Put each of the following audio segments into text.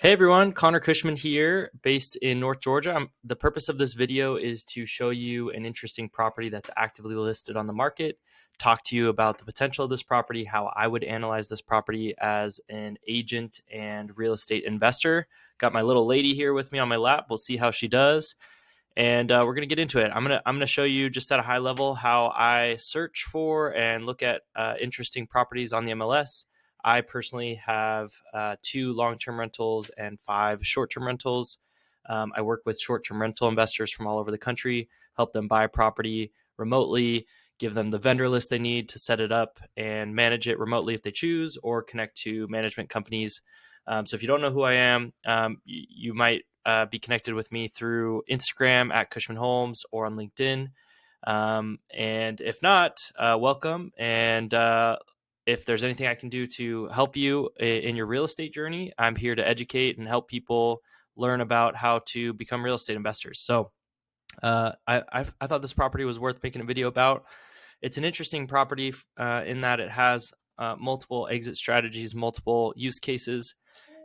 Hey everyone, Connor Cushman here, based in North Georgia. The purpose of this video is to show you an interesting property that's actively listed on the market, talk to you about the potential of this property, how I would analyze this property as an agent and real estate investor. Got my little lady here with me on my lap. We'll see how she does, and we're gonna get into it. I'm gonna show you just at a high level how I search for and look at interesting properties on the MLS. I personally have 2 long-term rentals and 5 short-term rentals. I work with short-term rental investors from all over the country, help them buy property remotely, give them the vendor list they need to set it up and manage it remotely if they choose, or connect to management companies. So if you don't know who I am, you might be connected with me through Instagram at Cushman Homes or on LinkedIn. And if not, welcome. And if there's anything I can do to help you in your real estate journey, I'm here to educate and help people learn about how to become real estate investors. So I thought this property was worth making a video about. It's an interesting property in that it has multiple exit strategies, multiple use cases,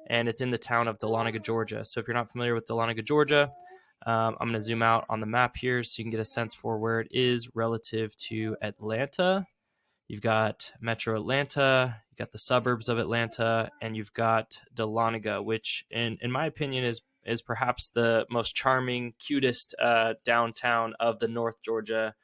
and it's in the town of Dahlonega, Georgia. So if you're not familiar with Dahlonega, Georgia, I'm going to zoom out on the map here so you can get a sense for where it is relative to Atlanta. You've got Metro Atlanta, you've got the suburbs of Atlanta, and you've got Dahlonega, which, in my opinion, is perhaps the most charming, cutest downtown of the North Georgia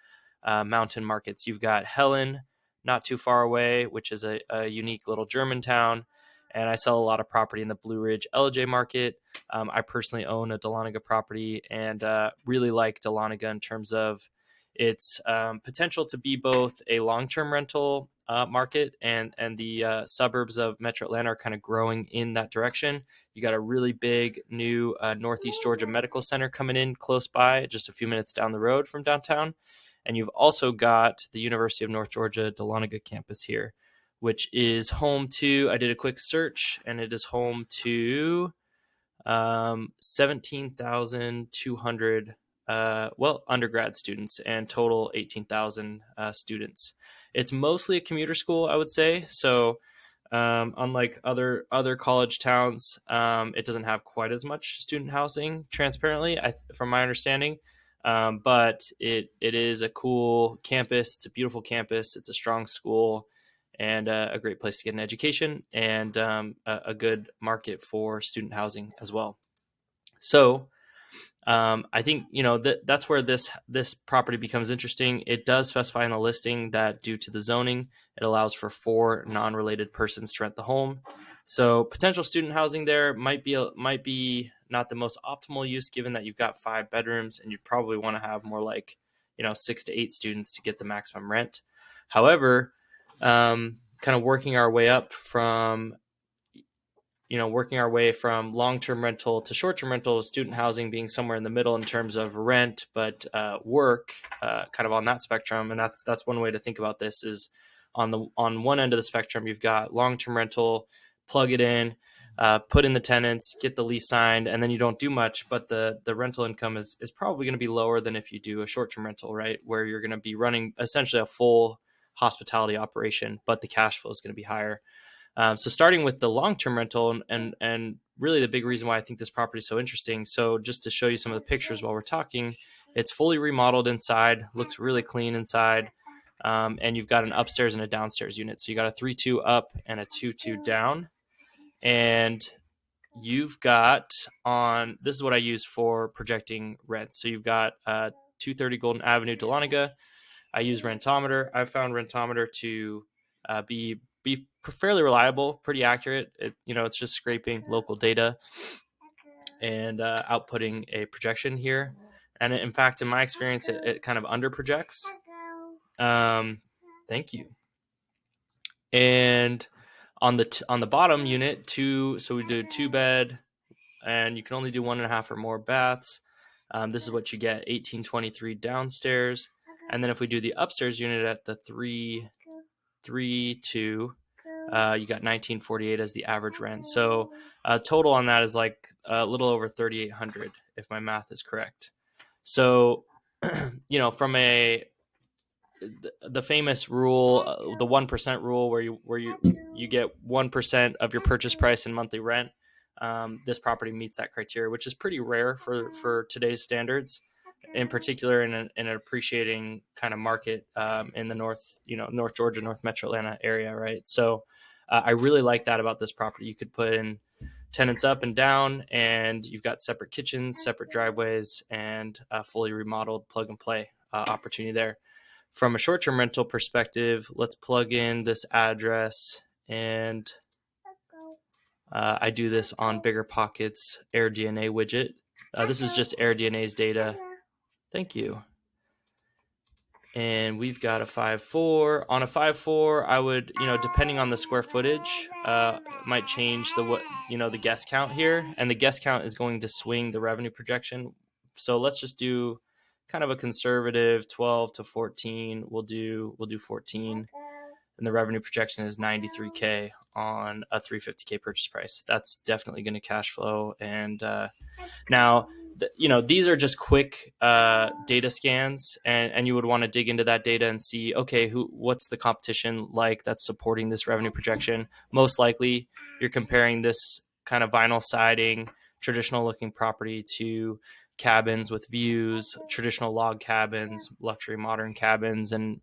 mountain markets. You've got Helen, not too far away, which is a unique little German town. And I sell a lot of property in the Blue Ridge LJ market. I personally own a Dahlonega property and really like Dahlonega in terms of its potential to be both a long-term rental market and the suburbs of Metro Atlanta are kind of growing in that direction. You got a really big new Northeast Georgia Medical Center coming in close by, just a few minutes down the road from downtown. And you've also got the University of North Georgia Dahlonega campus here, which is home to, I did a quick search, and it is home to 17,200 undergrad students and total 18,000 students. It's mostly a commuter school, I would say. So unlike other college towns, it doesn't have quite as much student housing, transparently, from my understanding. But it is a cool campus. It's a beautiful campus. It's a strong school and a great place to get an education and a good market for student housing as well. So I think that's where this property becomes interesting. It does specify in the listing that due to the zoning, it allows for 4 non-related persons to rent the home. So potential student housing there might be not the most optimal use, given that you've got 5 bedrooms and you'd probably want to have more like 6 to 8 students to get the maximum rent. However, kind of working our way from long-term rental to short-term rental, student housing being somewhere in the middle in terms of rent, but work kind of on that spectrum. And that's one way to think about this is on one end of the spectrum, you've got long-term rental, plug it in, put in the tenants, get the lease signed, and then you don't do much, but the rental income is probably going to be lower than if you do a short-term rental, right? Where you're going to be running essentially a full hospitality operation, but the cash flow is going to be higher. So starting with the long-term rental and really the big reason why I think this property is so interesting. So just to show you some of the pictures while we're talking, it's fully remodeled inside, looks really clean inside. And you've got an upstairs and a downstairs unit. So you got a 3-2 up and a 2-2 down. And you've got this is what I use for projecting rent. So you've got 230 Golden Avenue, Dahlonega. I use Rentometer. I've found Rentometer to be fairly reliable, pretty accurate. It's just scraping local data and outputting a projection here. And in fact, in my experience, it kind of under projects. Thank you. And on the bottom unit, so we do a 2-bed, and you can only do 1.5 or more baths. This is what you get: 1823 downstairs. And then if we do the upstairs unit at the 3-2, you got 1948 as the average rent. So total on that is like a little over 3,800, if my math is correct. So, from the famous rule, the 1% rule, where you get 1% of your purchase price in monthly rent. this property meets that criteria, which is pretty rare for today's standards, in particular in an appreciating kind of market in the North Georgia, North Metro Atlanta area, right? So I really like that about this property. You could put in tenants up and down, and you've got separate kitchens, separate driveways, and a fully remodeled plug and play opportunity there. From a short-term rental perspective, let's plug in this address, and I do this on BiggerPockets AirDNA widget. This is just AirDNA's data. Thank you. And we've got a 5.4. On a 5.4, I would, depending on the square footage, might change the guest count here. And the guest count is going to swing the revenue projection. So let's just do kind of a conservative 12 to 14. We'll do 14. And the revenue projection is $93K on a $350K purchase price. That's definitely going to cash flow. And now, these are just quick data scans, and you would want to dig into that data and see, okay, what's the competition like that's supporting this revenue projection? Most likely, you're comparing this kind of vinyl siding, traditional looking property to cabins with views, traditional log cabins, luxury modern cabins, and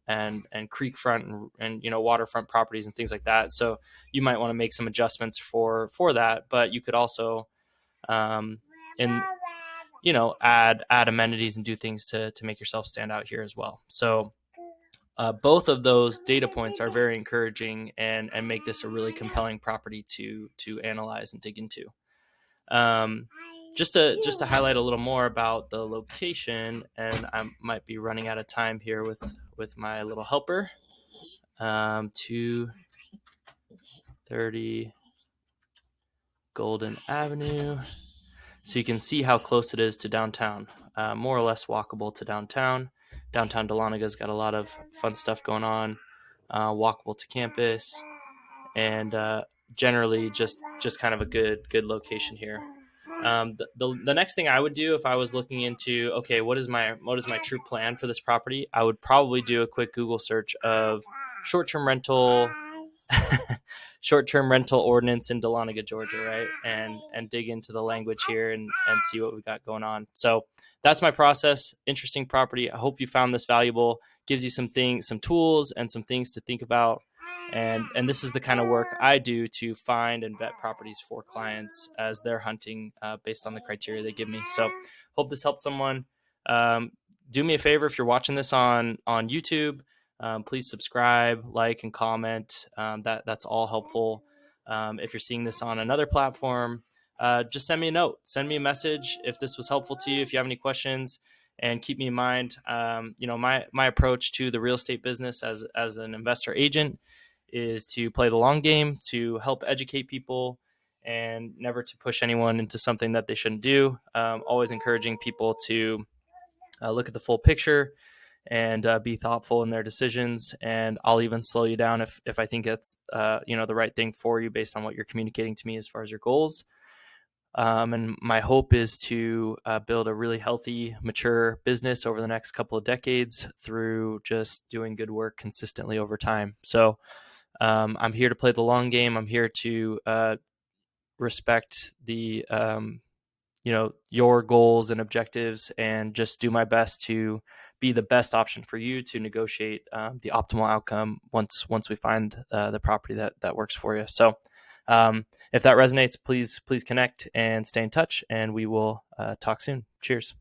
creek front and waterfront properties and things like that. So you might want to make some adjustments for that, but you could also add amenities and do things to make yourself stand out here as well. So both of those data points are very encouraging and make this a really compelling property to analyze and dig into. Just to highlight a little more about the location, and I might be running out of time here with my little helper. 230 Golden Avenue. So you can see how close it is to downtown, more or less walkable to downtown. Downtown Dahlonega got a lot of fun stuff going on, walkable to campus, and generally just kind of a good location here. The next thing I would do if I was looking into, okay, what is my true plan for this property? I would probably do a quick Google search of short-term rental ordinance in Dahlonega, Georgia, right? And dig into the language here and see what we got going on. So that's my process. Interesting property. I hope you found this valuable. Gives you some tools and some things to think about. And this is the kind of work I do to find and vet properties for clients as they're hunting based on the criteria they give me. So hope this helps someone. Do me a favor, if you're watching this on YouTube, please subscribe, like, and comment. That's all helpful. If you're seeing this on another platform, just send me a note, send me a message if this was helpful to you, if you have any questions, and keep me in mind. My approach to the real estate business as an investor agent is to play the long game, to help educate people, and never to push anyone into something that they shouldn't do. Always encouraging people to look at the full picture and be thoughtful in their decisions. And I'll even slow you down if I think that's the right thing for you based on what you're communicating to me as far as your goals. And my hope is to build a really healthy, mature business over the next couple of decades through just doing good work consistently over time. So I'm here to play the long game. I'm here to respect the your goals and objectives, and just do my best to be the best option for you to negotiate the optimal outcome once we find the property that works for you. So if that resonates, please connect and stay in touch, and we will talk soon. Cheers.